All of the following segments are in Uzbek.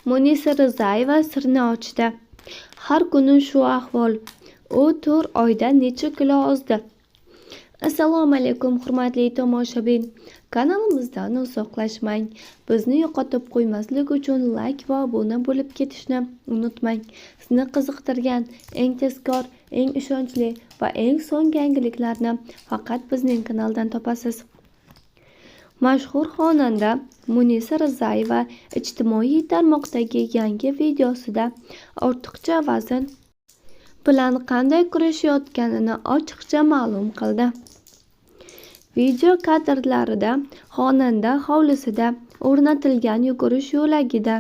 Munisa Rizayeva sirni ochdi. Har kuni shu ahvol. U 4 oyda necha kilo ozdi? Assalomu alaykum hurmatli tomoshabin. Kanalimizdan uzoqlashmang. Bizni yo'qotib qo'ymaslik uchun like va obuna bo'lib ketishni unutmang. Sizni qiziqtirgan eng tezkor, eng ishonchli va eng so'nggi yangiliklarni faqat bizning kanaldan topasiz. Mashhur xonanda Munisa Rizayeva ijtimoiy tarmoqdagi yangi videosida ortiqcha vazn bilan qanday kurashayotganini ochiqcha ma'lum qildi. Video kadrlarida xonanda hovlisida o'rnatilgan yugurish yo'lagida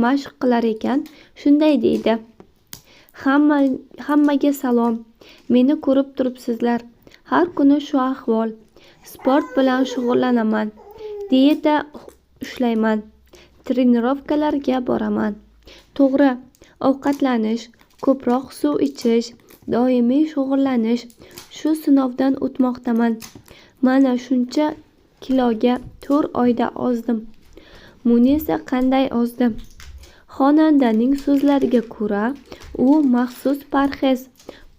mashq qilar ekan, shunday deydi: Hammaga salom. Meni ko'rib turibsizlar. Har kuni shu ahvol. Sport bilan shug'ullanaman. Dieta ushlayman. Trenirovkalarga boraman. To'g'ri ovqatlanish, ko'proq suv ichish, doimiy shug'ullanish. Shu sinovdan o'tmoqdaman. Mana shuncha kiloga 4 oyda ozdim. Munisa qanday ozdi? Xonandaning so'zlariga ko'ra, u maxsus parhez,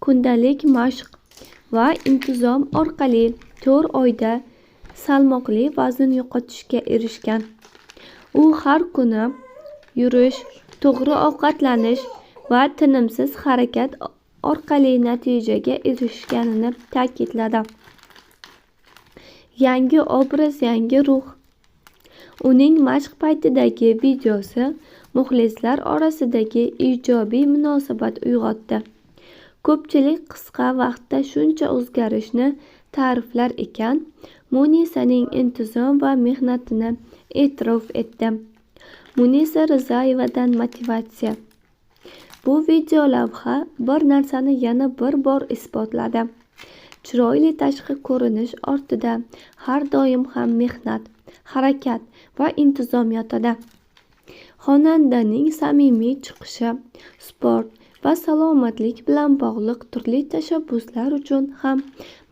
kundalik mashq va intizom orqali 4 oyda salmoqli vazn yo'qotishga erishgan. U har kuni yurish, to'g'ri ovqatlanish va tinimsiz harakat orqali natijaga erishganini ta'kidladi. Yangi obraz, yangi ruh. Uning mashq paytidagi videosi muxlislar orasidagi ijobiy munosabat uyg'otdi. Ko'pchilik qisqa vaqtda shuncha o'zgarishni ta'riflar ekan, Munisaning intizom va mehnatini e'tirof etdi. Munisa Rizayevadan motivatsiya. Bu video lavha bir narsani yana bir bor isbotladi. Chiroyli tashqi ko'rinish ortida har doim ham mehnat, harakat va intizom yotadi. Xonandaning samimiy chiqishi, sport va salomatlik bilan bog'liq turli tashabbuslar uchun ham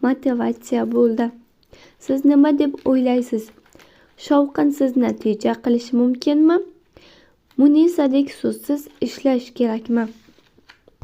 motivatsiya bo'ldi. Siz nima deb o'ylaysiz? Shovqinsiz natija qilish mumkinmi? Munisadek so'zsiz ishlash kerakmi?